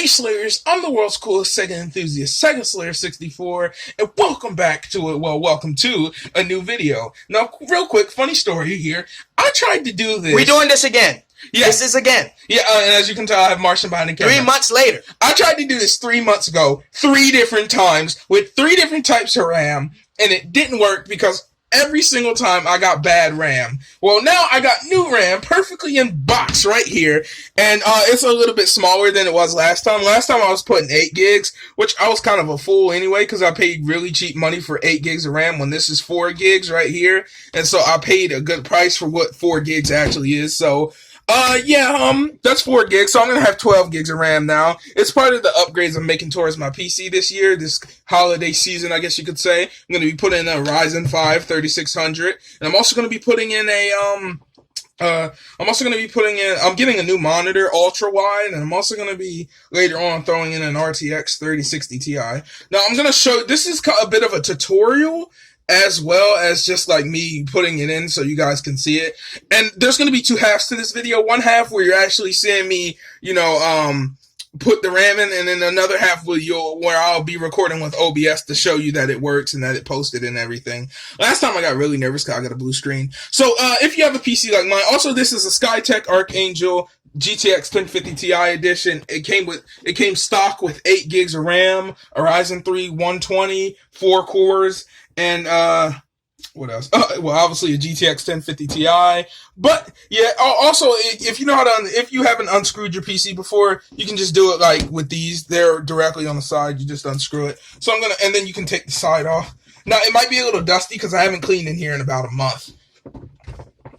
Slayers, I'm the world's coolest Sega enthusiast, Sega Slayer 64, and welcome to a new video. Now, real quick, funny story here. I tried to do this. We're doing this again. Yeah. This is again. Yeah, and as you can tell, I have Martian behind the camera. 3 months later. I tried to do this 3 months ago, 3 different times, with 3 different types of RAM, and it didn't work because every single time I got bad RAM. Well, now I got new RAM, perfectly in box right here, and it's a little bit smaller than it was last time. Last time I was putting 8 gigs, which I was kind of a fool anyway, because I paid really cheap money for 8 gigs of RAM when this is 4 gigs right here, and so I paid a good price for what 4 gigs actually is, so that's 4 gigs, so I'm gonna have 12 gigs of RAM now. It's part of the upgrades I'm making towards my PC this year, this holiday season, I guess you could say. I'm gonna be putting in a Ryzen 5 3600, and I'm also gonna be putting in I'm getting a new monitor, ultra wide, and I'm also gonna be later on throwing in an RTX 3060 Ti. Now I'm gonna show, this is a bit of a tutorial, as well as just like me putting it in so you guys can see it. And there's going to be 2 halves to this video. One half where you're actually seeing me, put the RAM in, and then another half where I'll be recording with OBS to show you that it works and that it posted and everything. Last time I got really nervous because I got a blue screen. So if you have a PC like mine, also this is a Skytech Archangel GTX 1050 Ti edition. It came stock with 8 gigs of RAM, a Ryzen 3 120, 4 cores, and what else? Well, obviously a GTX 1050 Ti. But yeah, also if you haven't unscrewed your PC before, you can just do it like with these. They're directly on the side. You just unscrew it. So and then you can take the side off. Now it might be a little dusty because I haven't cleaned in here in about a month.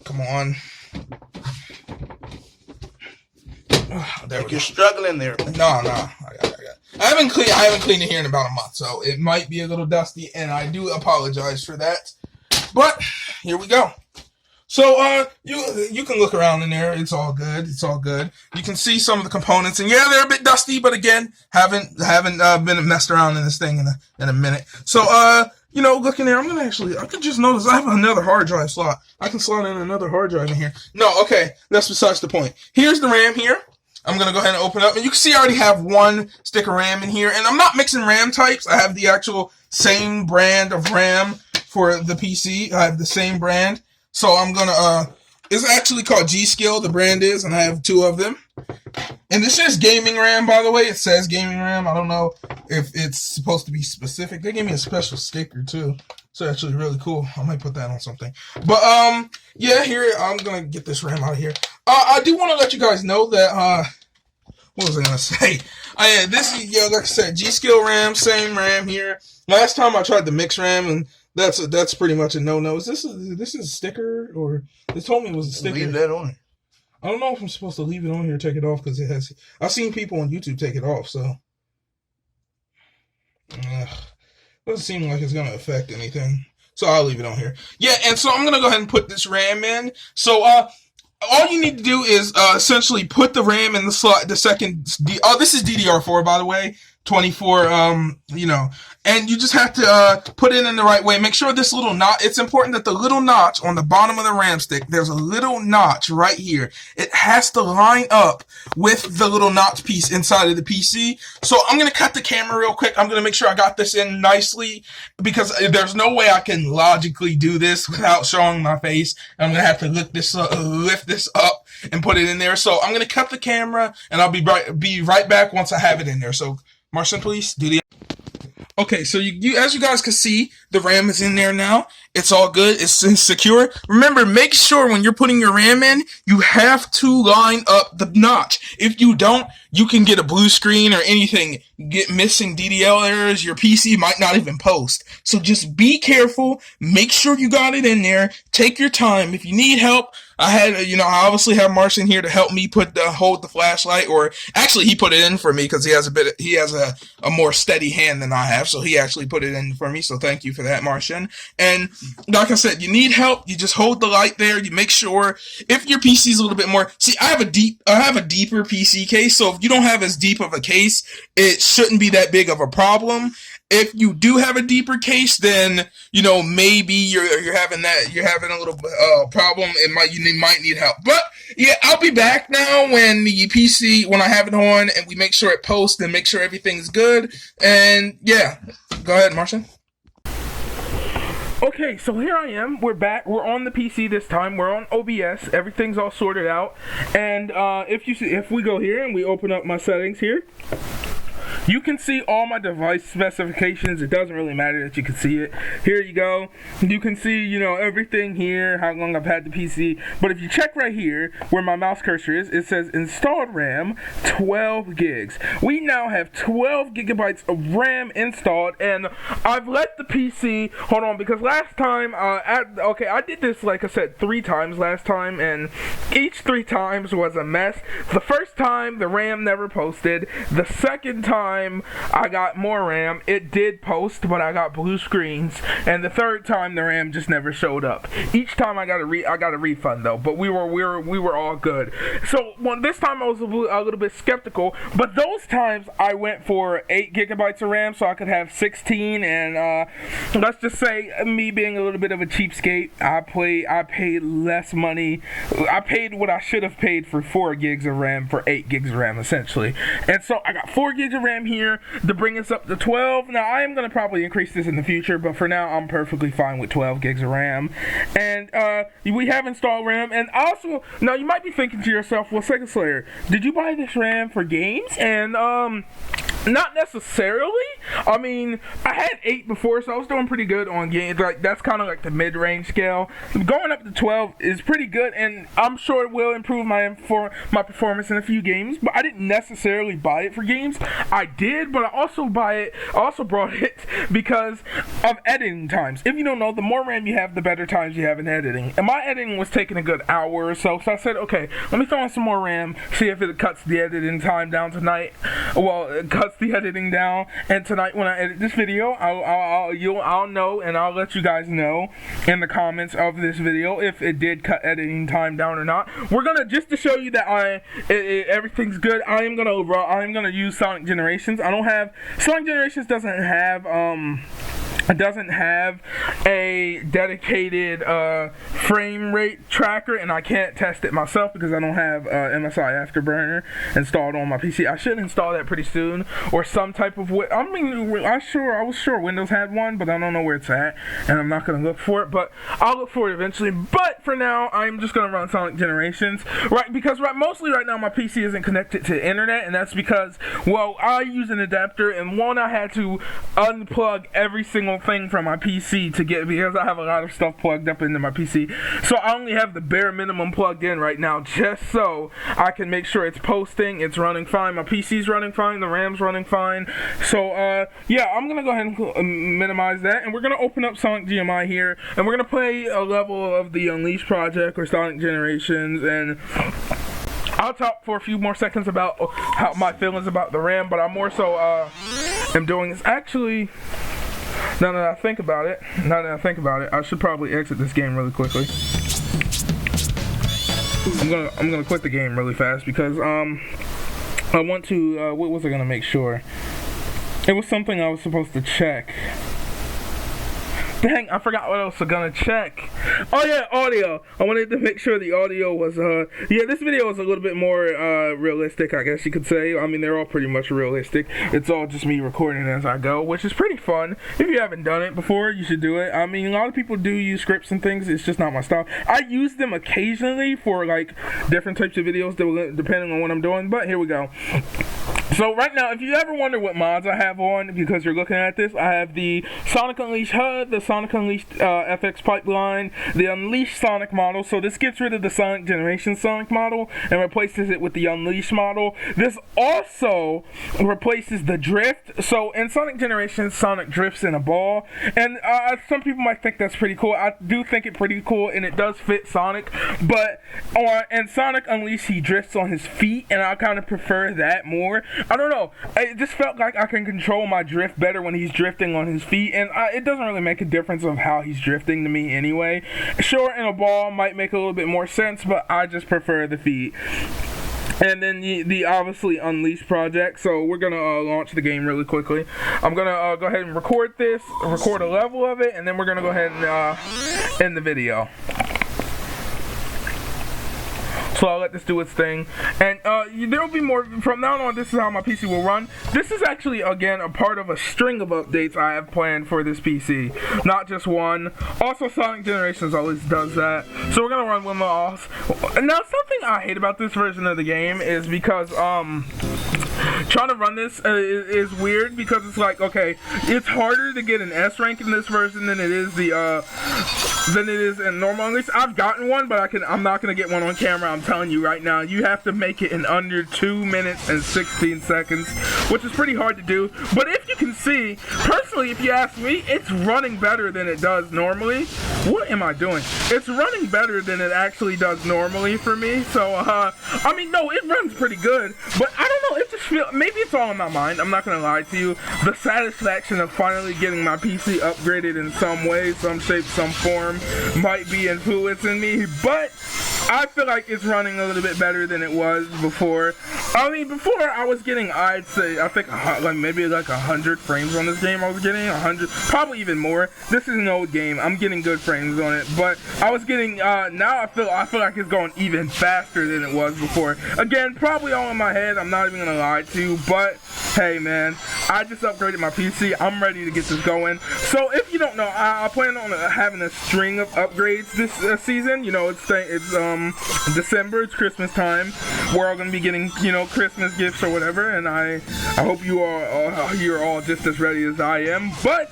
Come on. You're struggling there. No, I got it. I haven't cleaned it here in about a month, so it might be a little dusty, and I do apologize for that. But here we go. So you can look around in there. It's all good. It's all good. You can see some of the components, and yeah, they're a bit dusty, but again, haven't been messed around in this thing in a minute. So look in there. I could just notice I have another hard drive slot. I can slot in another hard drive in here. No, okay, that's besides the point. Here's the RAM here. I'm going to go ahead and open it up. And you can see I already have 1 stick of RAM in here. And I'm not mixing RAM types. I have the actual same brand of RAM for the PC. I have the same brand. So I'm going to, it's actually called G-Skill, the brand is, and I have 2 of them. And this is gaming RAM, by the way. It says gaming RAM. I don't know if it's supposed to be specific. They gave me a special sticker, too. It's actually really cool. I might put that on something. But, yeah, here, I'm going to get this RAM out of here. I do want to let you guys know that, what was I going to say? This is, like I said, G-Skill RAM, same RAM here. Last time I tried the mix RAM, and that's pretty much a no-no. Is this a sticker, or they told me it was a sticker? Leave that on. I don't know if I'm supposed to leave it on here or take it off, because it has, I've seen people on YouTube take it off, so. Doesn't seem like it's going to affect anything. So I'll leave it on here. Yeah, and so I'm going to go ahead and put this RAM in. So, all you need to do is, essentially put the RAM in the slot, this is DDR4, by the way. 24, and you just have to put it in the right way. Make sure this little notch, it's important that the little notch on the bottom of the RAM stick, there's a little notch right here. It has to line up with the little notch piece inside of the PC. So I'm going to cut the camera real quick. I'm going to make sure I got this in nicely, because there's no way I can logically do this without showing my face. I'm going to have to lift this up and put it in there. So I'm going to cut the camera, and I'll be right back once I have it in there. So Martian, please do the. Okay, so you as you guys can see, the RAM is in there now. It's all good. It's secure. Remember, make sure when you're putting your RAM in, you have to line up the notch. If you don't, you can get a blue screen or anything. Get missing DDL errors. Your PC might not even post. So just be careful. Make sure you got it in there. Take your time. If you need help, I obviously have Martian here to help me hold the flashlight, or actually he put it in for me because he has a more steady hand than I have, so he actually put it in for me. So thank you for that, Martian. And like I said, you need help, you just hold the light there. You make sure if your PC is a little bit more. See, I have a deeper PC case, so if you don't have as deep of a case, it shouldn't be that big of a problem. If you do have a deeper case, then maybe you're having a little problem. You might need help. But yeah, I'll be back now when I have it on and we make sure it posts and make sure everything's good. And yeah, go ahead, Martian. Okay, so here I am. We're back. We're on the PC this time. We're on OBS. Everything's all sorted out. And if we go here and we open up my settings here, you can see all my device specifications. It doesn't really matter that you can see it. Here you go. You can see, everything here, how long I've had the PC. But if you check right here, where my mouse cursor is, it says installed RAM, 12 gigs. We now have 12 gigabytes of RAM installed, and I've let the PC, hold on, because last time, I did this, like I said, 3 times last time, and each 3 times was a mess. The first time, the RAM never posted. The second time, I got more RAM. It did post, but I got blue screens. And the third time, the RAM just never showed up. Each time I got a refund though, but we were all good. So this time I was a little bit skeptical, but those times I went for 8 gigabytes of RAM so I could have 16. And let's just say me being a little bit of a cheapskate, I paid less money. I paid what I should have paid for 4 gigs of RAM for 8 gigs of RAM essentially. And so I got 4 gigs of RAM here to bring us up to 12. Now I am going to probably increase this in the future, but for now I'm perfectly fine with 12 gigs of RAM. And we have installed RAM. And also, now you might be thinking to yourself, well, Sega Slayer, did you buy this RAM for games? And not necessarily. I mean, I had 8 before, so I was doing pretty good on games. Like, that's kind of like the mid-range scale. Going up to 12 is pretty good, and I'm sure it will improve my performance in a few games. But I didn't necessarily buy it for games. I did, but I also brought it because of editing times. If you don't know, the more RAM you have, the better times you have in editing. And my editing was taking a good hour or so, so I said, okay, let me throw in some more RAM, see if it cuts the editing time down tonight. Well, it cuts the editing down, and tonight when I edit this video, I'll know, and I'll let you guys know in the comments of this video if it did cut editing time down or not. We're gonna, just to show you that everything's good, I am gonna use Sonic Generations. Sonic Generations doesn't have a dedicated frame rate tracker, and I can't test it myself because I don't have MSI Afterburner installed on my PC. I should install that pretty soon, or some type of I was sure Windows had one, but I don't know where it's at, and I'm not gonna look for it, but I'll look for it eventually. But for now, I'm just gonna run Sonic Generations, because mostly right now my PC isn't connected to the internet, and that's because, well, I use an adapter, and I had to unplug every single thing from my PC because I have a lot of stuff plugged up into my PC. So I only have the bare minimum plugged in right now, just so I can make sure it's posting, it's running fine, my PC's running fine, the RAM's running fine. So yeah, I'm gonna go ahead and minimize that, and we're gonna open up Sonic GMI here, and we're gonna play a level of the Unleashed project or Sonic Generations, and I'll talk for a few more seconds about how my feelings about the RAM, but I'm more so am doing this actually. Now that I think about it, I should probably exit this game really quickly. I'm gonna quit the game really fast because I want to. What was I gonna make sure? It was something I was supposed to check. Dang, I forgot what else I was gonna check. Oh yeah, audio. I wanted to make sure the audio was, yeah, this video was a little bit more, realistic, I guess you could say. I mean, they're all pretty much realistic. It's all just me recording as I go, which is pretty fun. If you haven't done it before, you should do it. I mean, a lot of people do use scripts and things. It's just not my style. I use them occasionally for, like, different types of videos, depending on what I'm doing, but here we go. So right now, if you ever wonder what mods I have on, because you're looking at this, I have the Sonic Unleashed HUD, the Sonic Unleashed FX pipeline, the Unleashed Sonic model. So this gets rid of the Sonic Generation Sonic model and replaces it with the Unleashed model. This also replaces the drift. So in Sonic Generation, Sonic drifts in a ball, and some people might think that's pretty cool. I do think it pretty cool, and it does fit Sonic. But in Sonic Unleashed, he drifts on his feet, and I kind of prefer that more. I don't know. It just felt like I can control my drift better when he's drifting on his feet, and it doesn't really make a difference of how he's drifting to me anyway. Sure, in a ball might make a little bit more sense, but I just prefer the feet. and then the obviously Unleashed project. So we're gonna launch the game really quickly. I'm gonna go ahead and record a level of it, and then we're gonna go ahead and end the video. So I'll let this do its thing, and there will be more from now on. This is how my PC will run. This is actually, again, a part of a string of updates I have planned for this PC, not just one. Also, Sonic Generations always does that, so we're gonna run one off. Now, something I hate about this version of the game is because trying to run this is weird, because it's like, okay, it's harder to get an S rank in this version than it is in normal Unleashed. I've gotten one, but I'm not gonna get one on camera. I'm telling you right now, you have to make it in under 2 minutes and 16 seconds, which is pretty hard to do. But if you can see, personally, if you ask me, it's running better than it does normally. What am I doing? It's running better than it actually does normally for me. So, I mean, no, it runs pretty good, but I don't know, it just feels, maybe it's all in my mind, I'm not gonna lie to you. The satisfaction of finally getting my PC upgraded in some way, some shape, some form, might be influencing me, but I feel like it's running a little bit better than it was before. I mean, before I was getting, I'd say, I think like maybe like 100 frames on this game. I was getting 100, probably even more. This is an old game. I'm getting good frames on it, but I was getting now I feel like it's going even faster than it was before. Again, probably all in my head. I'm not even gonna lie to you, but hey, man, I just upgraded my PC. I'm ready to get this going. So if you don't know, I plan on having a string of upgrades this season. You know, it's December, it's Christmas time. We're all gonna be getting, you know, Christmas gifts or whatever, and I hope you're all just as ready as I am. But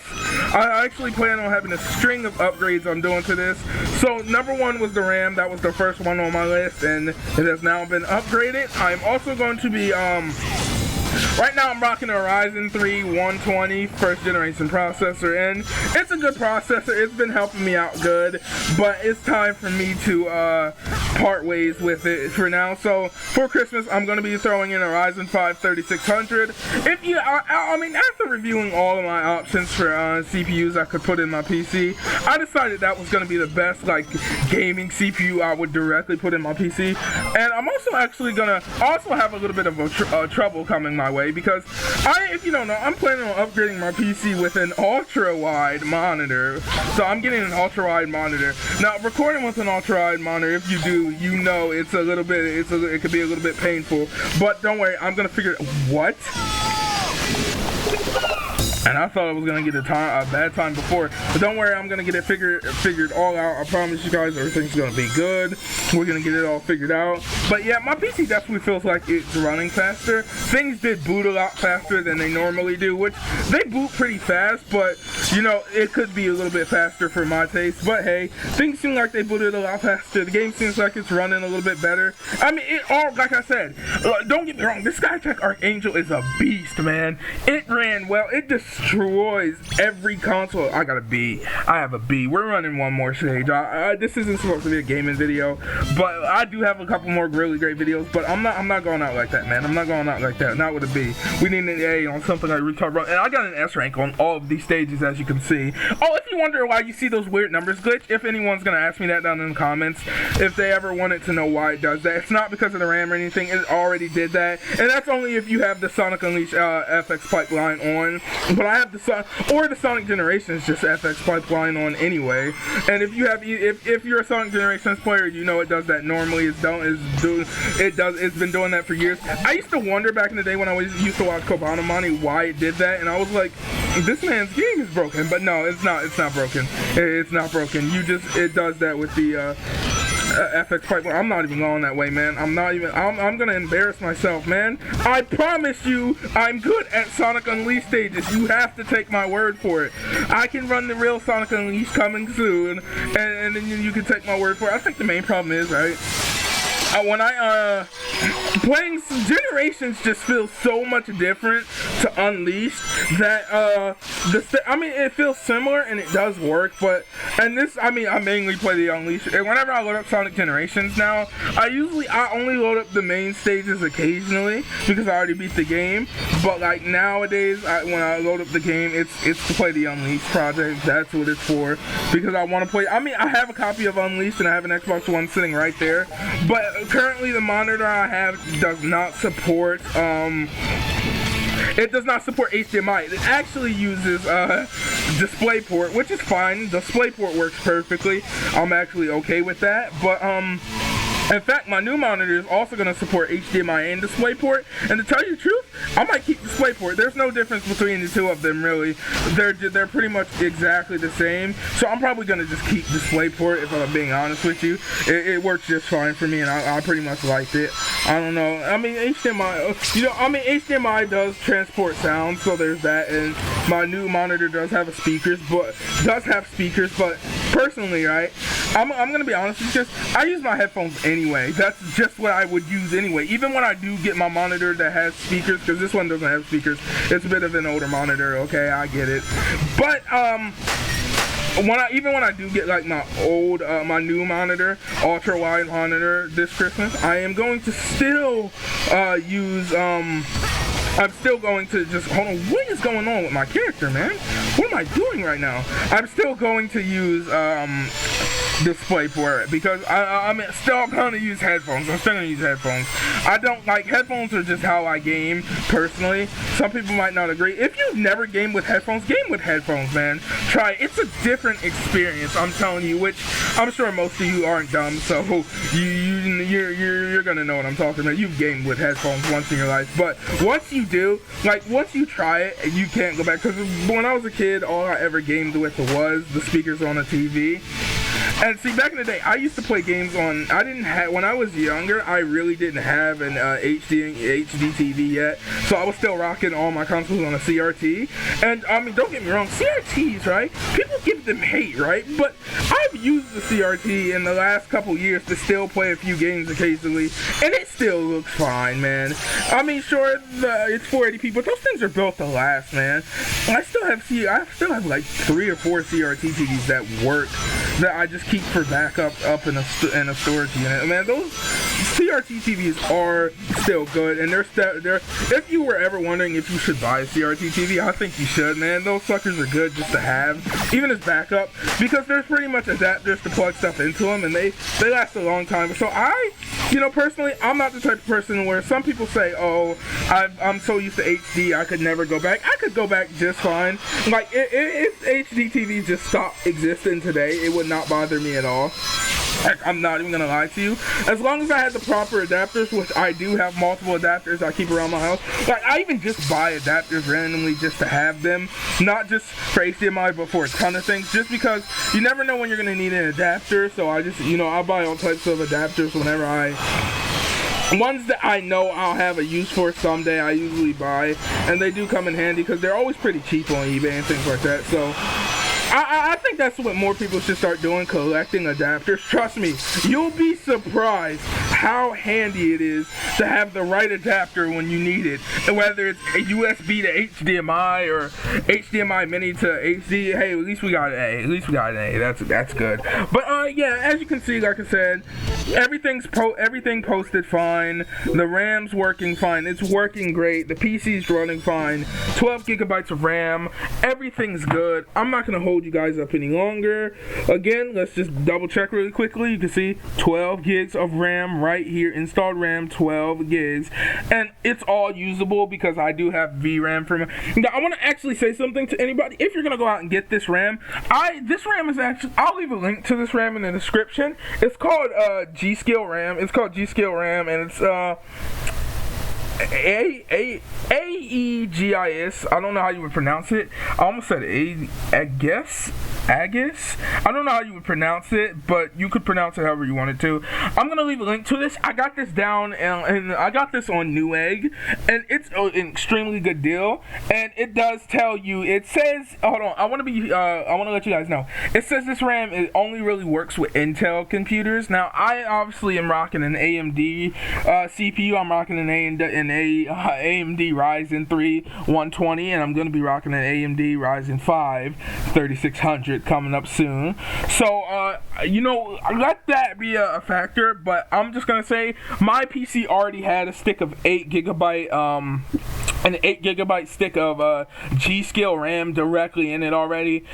I actually plan on having a string of upgrades I'm doing to this. So number one was the RAM. That was the first one on my list, and it has now been upgraded. I'm also going to be right now I'm rocking a Ryzen 3 120 first generation processor, and it's a good processor. It's been helping me out good, but it's time for me to part ways with it for now. So for Christmas, I'm going to be throwing in a Ryzen 5 3600. If you, I mean, after reviewing all of my options for CPUs I could put in my PC, I decided that was going to be the best like gaming CPU I would directly put in my PC. And I'm also actually going to also have a little bit of trouble coming my way, because if you don't know, I'm planning on upgrading my PC with an ultra-wide monitor. So I'm getting an ultra-wide monitor. Now, recording with an ultra-wide monitor, if you do, you know it's a little bit, it could be a little bit painful. But don't worry, I'm gonna figure what? And I thought I was gonna get a bad time before, but don't worry, I'm gonna get it figured all out. I promise you guys, everything's gonna be good. We're gonna get it all figured out. But yeah, my PC definitely feels like it's running faster. Things did boot a lot faster than they normally do, which they boot pretty fast, but you know, it could be a little bit faster for my taste. But hey, things seem like they booted a lot faster. The game seems like it's running a little bit better. I mean, it all, like I said, don't get me wrong, this Skytech Archangel is a beast, man. It ran well. It destroys every console. I got a B. I have a B. We're running one more stage. This isn't supposed to be a gaming video, but I do have a couple more really great videos. But I'm not going out like that, man. I'm not going out like that. Not with a B. We need an A on something like retard run. And I got an S rank on all of these stages, as you can see. Oh, if you wonder why you see those weird numbers glitch, if anyone's gonna ask me that down in the comments, if they ever wanted to know why it does that, it's not because of the RAM or anything. It already did that, and that's only if you have the Sonic Unleashed FX pipeline on. But I have the Sonic Generations just FX pipeline on anyway. And if you have, if you're a Sonic Generations player, you know it does that normally. It's been doing that for years. I used to wonder back in the day when I used to watch Kobana Money why it did that, and I was like, this man's game is broken. But no, it's not broken. It's not broken. It does that with the FX pipeline. I'm not even going that way, man. I'm gonna embarrass myself, man. I promise you, I'm good at Sonic Unleashed stages. You have to take my word for it. I can run the real Sonic Unleashed coming soon, and then you can take my word for it. I think the main problem is, right, when playing Generations just feels so much different to Unleashed that I mean, it feels similar and it does work, but I mainly play the Unleashed. And whenever I load up Sonic Generations now, I only load up the main stages occasionally because I already beat the game. But like nowadays, when I load up the game, it's to play the Unleashed project. That's what it's for, because I want to play. I mean, I have a copy of Unleashed and I have an Xbox One sitting right there, but currently the monitor I have does not support it does not support HDMI. It actually uses DisplayPort, which is fine. DisplayPort works perfectly. I'm actually okay with that. But in fact, my new monitor is also going to support HDMI and DisplayPort. And to tell you the truth, I might keep DisplayPort. There's no difference between the two of them, really. They're pretty much exactly the same. So I'm probably going to just keep DisplayPort, if I'm being honest with you. It works just fine for me, and I pretty much liked it. I don't know. I mean, HDMI does transport sound, so there's that. And my new monitor does have speakers, but personally, right, I'm going to be honest, it's just, I use my headphones anyway. That's just what I would use anyway. Even when I do get my monitor that has speakers, because this one doesn't have speakers, it's a bit of an older monitor, okay, I get it. But, when I do get like my new monitor, ultra wide monitor this Christmas, I am going to still I'm still going to just, hold on, what is going on with my character, man? What am I doing right now? I'm still going to use DisplayPort because I'm still going to use headphones. I'm still going to use headphones. I don't like, headphones are just how I game personally. Some people might not agree. If you've never gamed with headphones, game with headphones, man. Try it. It's a different experience, I'm telling you, which I'm sure most of you aren't dumb, so you're going to know what I'm talking about. You've gamed with headphones once in your life, but once you do, like, once you try it, you can't go back, because when I was a kid, all I ever gamed with was the speakers on the TV. And see, back in the day, I used to play games on, when I was younger, I really didn't have an HD TV yet, so I was still rocking all my consoles on a CRT. And, I mean, don't get me wrong, CRTs, right, people give them hate, right, but I've used the CRT in the last couple years to still play a few games occasionally, and it still looks fine, man. I mean, sure, it's 480p, but those things are built to last, man. I still have like 3 or 4 CRT TVs that work, that I just keep for backup up in a storage unit. Man, those CRT TVs are still good, and they're if you were ever wondering if you should buy a CRT TV, I think you should, man. Those suckers are good just to have, even as backup, because there's pretty much adapters to plug stuff into them, and they last a long time. So personally, I'm not the type of person where some people say, oh, I'm so used to HD, I could never go back. I could go back just fine. Like, if HD TVs just stopped existing today, it would not bother me at all. Heck, I'm not even gonna lie to you. As long as I had the proper adapters, which I do have multiple adapters I keep around my house. Like, I even just buy adapters randomly just to have them. Not just for HDMI, but for a ton of things. Just because you never know when you're gonna need an adapter. So I just, I buy all types of adapters whenever ones that I know I'll have a use for someday, I usually buy. And they do come in handy because they're always pretty cheap on eBay and things like that. So I think that's what more people should start doing, collecting adapters. Trust me, you'll be surprised how handy it is to have the right adapter when you need it. And whether it's a USB to HDMI or HDMI mini to HD, hey, at least we got an A. At least we got an A. That's good. But yeah, as you can see, like I said, everything posted fine. The RAM's working fine. It's working great. The PC's running fine. 12 gigabytes of RAM. Everything's good. I'm not gonna hold you guys up any longer. Again, let's just double check really quickly. You can see 12 gigs of RAM right here, installed RAM, 12 gigs, and it's all usable because I do have VRAM for me. Now, I want to actually say something to anybody. If you're gonna go out and get this RAM, this RAM is actually, I'll leave a link to this RAM in the description. It's called G.Skill RAM. It's called G.Skill RAM, and it's AEGIS. I don't know how you would pronounce it. I almost said Agis. I don't know how you would pronounce it, but you could pronounce it however you wanted to. I'm gonna leave a link to this. I got this down, and I got this on Newegg, and it's an extremely good deal. And it does tell you. It says, hold on. I want to let you guys know. It says this RAM only really works with Intel computers. Now, I obviously am rocking an AMD CPU. I'm rocking an AMD Ryzen 3 120, and I'm gonna be rocking an AMD Ryzen 5 3600 coming up soon. So let that be a factor, but I'm just gonna say my PC already had a stick of 8 gigabyte an 8GB stick of G.Skill RAM directly in it already.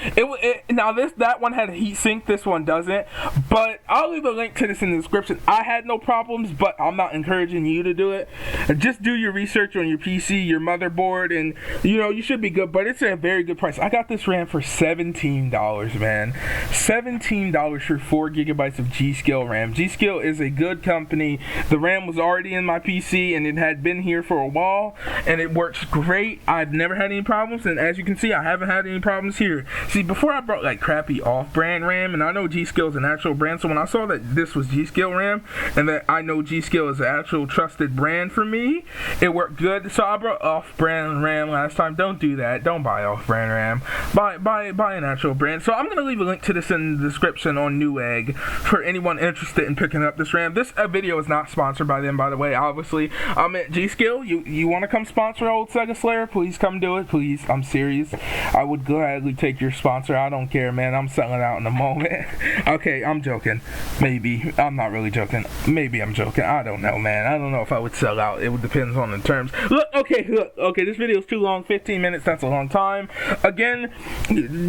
Now that one had a heatsink, this one doesn't, but I'll leave a link to this in the description. I had no problems, but I'm not encouraging you to do it. Just do your research on your PC, your motherboard, and you should be good. But it's a very good price. I got this RAM for $17, man. $17 for 4GB of G.Skill RAM. G.Skill is a good company. The RAM was already in my PC, and it had been here for a while, and it works great. I've never had any problems, and as you can see, I haven't had any problems here. See, before I brought like crappy off-brand RAM, and I know G.Skill is an actual brand, so when I saw that this was G.Skill RAM, and that I know G.Skill is an actual trusted brand for me, it worked good. So I brought off-brand RAM last time. Don't do that. Don't buy off-brand RAM. Buy an actual brand. So I'm gonna leave a link to this in the description on Newegg for anyone interested in picking up this RAM. This video is not sponsored by them, by the way. Obviously, I'm at G.Skill. You want to come sponsor old Sega Slayer? Please come do it. Please, I'm serious. I would gladly take your sponsor. I don't care, man. I'm selling out in a moment. Okay, I'm joking. Maybe. I'm not really joking. Maybe I'm joking. I don't know, man. I don't know if I would sell out. It would depend on the terms. Look. Okay, this video is too long. 15 minutes. That's a long time. Again,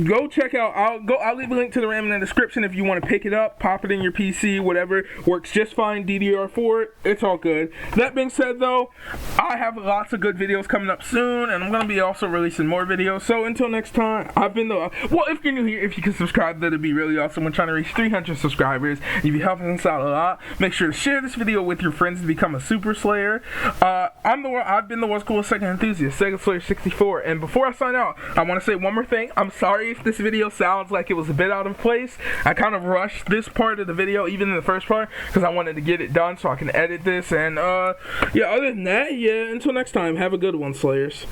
go check out. I'll leave a link to the RAM in the description if you want to pick it up, pop it in your PC, whatever. Works just fine. DDR4. It's all good. That being said, though, I have lots of good videos coming up soon, and I'm going to be also releasing more videos. So until next time, I've been the... Well, if you're new here, if you can subscribe, that'd be really awesome. We're trying to reach 300 subscribers. You'd be helping us out a lot. Make sure to share this video with your friends to become a Super Slayer. I've been the world's coolest Sega enthusiast, Sega Slayer 64. And before I sign out, I want to say one more thing. I'm sorry if this video sounds like it was a bit out of place. I kind of rushed this part of the video, even in the first part, because I wanted to get it done so I can edit this. And yeah, other than that, yeah, until next time, have a good one, Slayers.